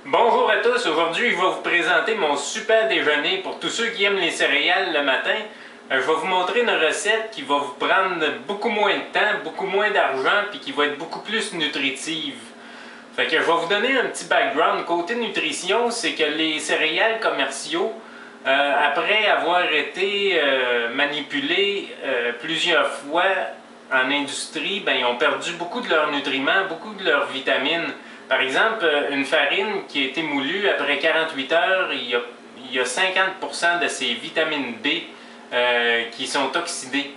Bonjour à tous, aujourd'hui je vais vous présenter mon super déjeuner pour tous ceux qui aiment les céréales le matin. Je vais vous montrer une recette qui va vous prendre beaucoup moins de temps, beaucoup moins d'argent puis qui va être beaucoup plus nutritive. Fait que je vais vous donner un petit background. Côté nutrition, c'est que les céréales commerciaux, après avoir été manipulés plusieurs fois en industrie, ben, ils ont perdu beaucoup de leurs nutriments, beaucoup de leurs vitamines. Par exemple, une farine qui a été moulue après 48 heures, il y a 50% de ses vitamines B qui sont oxydées.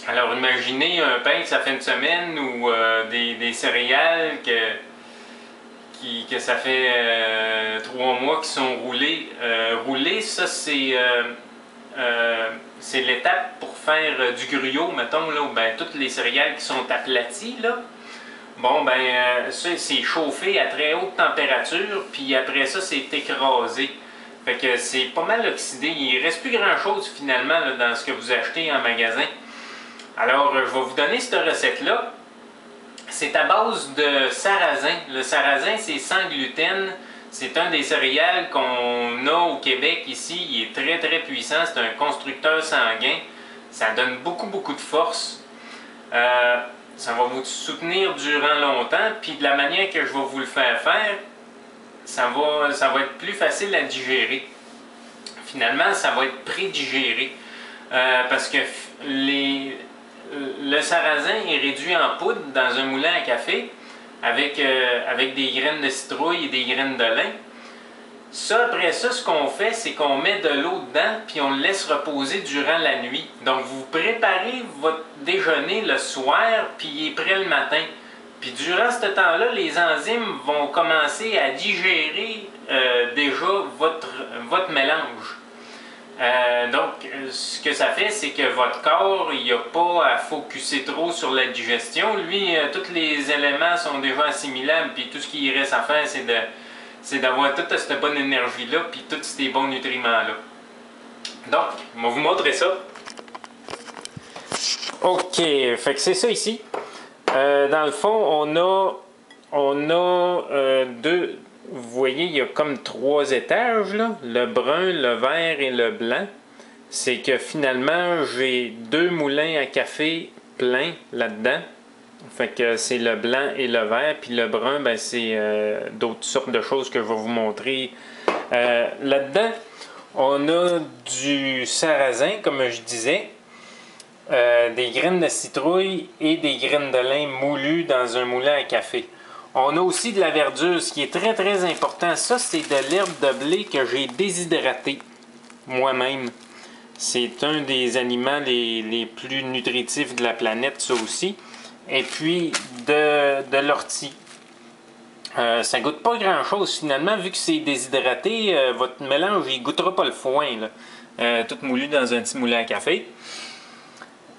Alors imaginez un pain que ça fait une semaine ou des céréales que ça fait 3 mois qui sont roulées. Rouler, ça c'est l'étape pour faire du gruau, mettons, là, où ben, toutes les céréales qui sont aplaties, là. Bon, ben, ça, c'est chauffé à très haute température, puis après ça, c'est écrasé. Fait que c'est pas mal oxydé. Il ne reste plus grand-chose, finalement, là, dans ce que vous achetez en magasin. Alors, je vais vous donner cette recette-là. C'est à base de sarrasin. Le sarrasin, c'est sans gluten. C'est un des céréales qu'on a au Québec ici. Il est très, très puissant. C'est un constructeur sanguin. Ça donne beaucoup, beaucoup de force. Ça va vous soutenir durant longtemps, puis de la manière que je vais vous le faire, ça va être plus facile à digérer. Finalement, ça va être prédigéré, parce que le sarrasin est réduit en poudre dans un moulin à café avec des graines de citrouille et des graines de lin. Ça, après ça, ce qu'on fait, c'est qu'on met de l'eau dedans puis on le laisse reposer durant la nuit. Donc, vous préparez votre déjeuner le soir puis il est prêt le matin. Puis durant ce temps-là, les enzymes vont commencer à digérer déjà votre mélange. Donc, ce que ça fait, c'est que votre corps, il n'a pas à focusser trop sur la digestion. Lui, tous les éléments sont déjà assimilables puis tout ce qu'il reste à faire, c'est d'avoir toute cette bonne énergie-là puis tous ces bons nutriments-là. Donc, je vais vous montrer ça. OK, fait que c'est ça ici. Dans le fond, on a deux... Vous voyez, il y a comme 3 étages, là. Le brun, le vert et le blanc. C'est que finalement, j'ai 2 moulins à café pleins là-dedans. Fait que c'est le blanc et le vert, puis le brun, ben, c'est d'autres sortes de choses que je vais vous montrer. Là-dedans, on a du sarrasin, comme je disais, des graines de citrouille et des graines de lin moulues dans un moulin à café. On a aussi de la verdure, ce qui est très très important. Ça, c'est de l'herbe de blé que j'ai déshydraté moi-même. C'est un des aliments les plus nutritifs de la planète, ça aussi. Et puis de l'ortie. Ça goûte pas grand chose finalement, vu que c'est déshydraté, votre mélange il goûtera pas le foin, là. Tout moulu dans un petit moulin à café.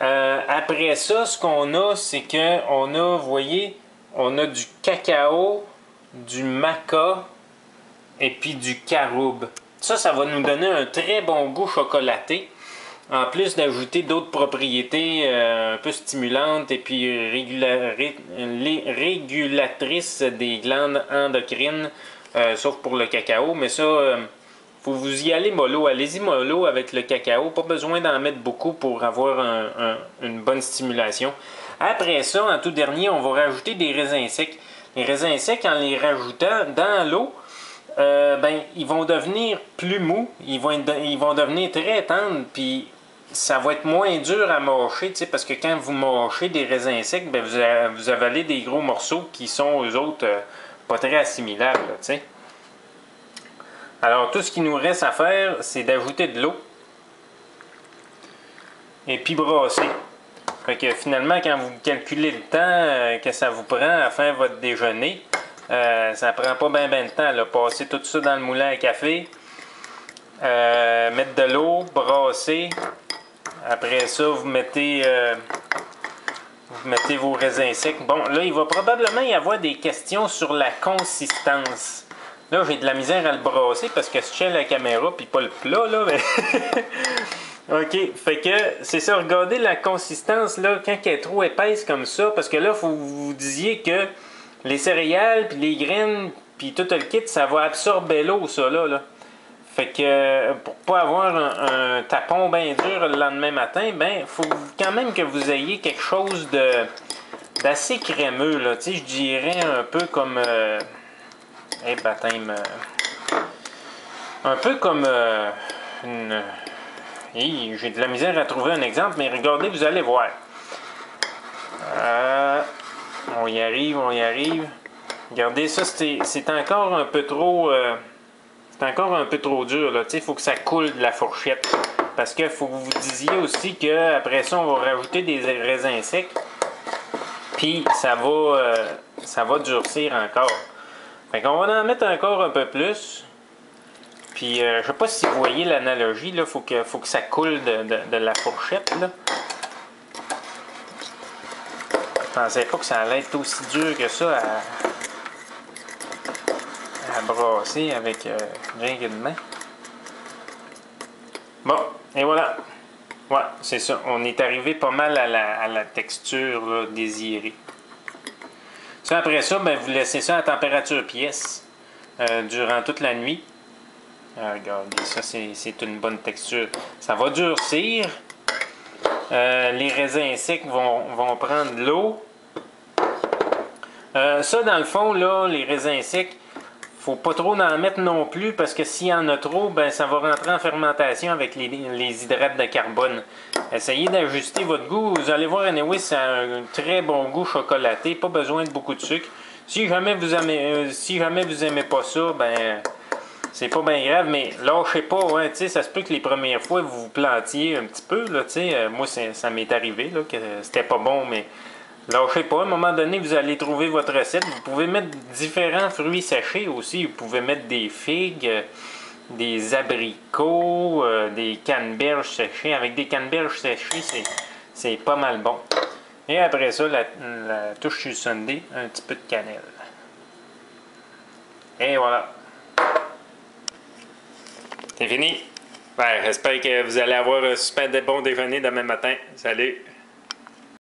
Après ça, ce qu'on a, c'est qu'on a, vous voyez, on a du cacao, du maca et puis du caroube. Ça va nous donner un très bon goût chocolaté. En plus d'ajouter d'autres propriétés un peu stimulantes et puis régulatrices des glandes endocrines, sauf pour le cacao. Mais ça, faut vous y aller mollo. Allez-y mollo avec le cacao. Pas besoin d'en mettre beaucoup pour avoir une bonne stimulation. Après ça, en tout dernier, on va rajouter des raisins secs. Les raisins secs, en les rajoutant dans l'eau, ben, ils vont devenir plus mous, ils vont devenir très tendres, puis ça va être moins dur à mâcher, parce que quand vous mâchez des raisins secs, ben, vous avalez des gros morceaux qui sont, eux autres, pas très assimilables. Là, alors, tout ce qu'il nous reste à faire, c'est d'ajouter de l'eau et puis brasser. Fait que finalement, quand vous calculez le temps que ça vous prend à faire votre déjeuner, ça prend pas bien de temps. Là. Passer tout ça dans le moulin à café, mettre de l'eau, brasser. Après ça, vous mettez vos raisins secs. Bon, là, il va probablement y avoir des questions sur la consistance. Là, j'ai de la misère à le brasser parce que je tiens la caméra puis pas le plat, là. Mais... OK, fait que c'est ça, regardez la consistance, là, quand elle est trop épaisse comme ça, parce que là, il faut que vous disiez que les céréales puis les graines puis tout le kit, ça va absorber l'eau, ça, là. Fait que pour pas avoir un tapon bien dur le lendemain matin, ben, il faut quand même que vous ayez quelque chose d'assez crémeux, là. Tu sais, je dirais un peu comme... baptême... un peu comme une... J'ai de la misère à trouver un exemple, mais regardez, vous allez voir. On y arrive, on y arrive. Regardez, ça, c'est encore un peu trop... c'est encore un peu trop dur, là. Il faut que ça coule de la fourchette. Parce qu'il faut que vous disiez aussi qu'après ça, on va rajouter des raisins secs. Puis, ça va durcir encore. Fait qu'on va en mettre encore un peu plus. Puis, je sais pas si vous voyez l'analogie, là. Faut que ça coule de la fourchette, là. Je pensais pas que ça allait être aussi dur que ça à brasser avec rien que de main. Bon, et voilà. Ouais, c'est ça. On est arrivé pas mal à la texture là, désirée. Ça, après ça, ben, vous laissez ça à température pièce durant toute la nuit. Regardez, ça, c'est une bonne texture. Ça va durcir. Les raisins secs vont prendre de l'eau. Ça, dans le fond, là, les raisins secs, faut pas trop en mettre non plus parce que s'il y en a trop, ben ça va rentrer en fermentation avec les hydrates de carbone. Essayez d'ajuster votre goût. Vous allez voir, anyway, ça a un très bon goût chocolaté. Pas besoin de beaucoup de sucre. Si jamais vous aimez pas ça, ben c'est pas bien grave, mais lâchez pas. Hein, ça se peut que les premières fois, vous vous plantiez un petit peu. Là, moi, ça m'est arrivé là, que c'était pas bon, mais... lâchez pas, à un moment donné, vous allez trouver votre recette. Vous pouvez mettre différents fruits séchés aussi. Vous pouvez mettre des figues, des abricots, des canneberges séchées. Avec des canneberges séchées, c'est pas mal bon. Et après ça, la touche sur le sundae, un petit peu de cannelle. Et voilà. C'est fini. Ben, j'espère que vous allez avoir un super bon déjeuner demain matin. Salut!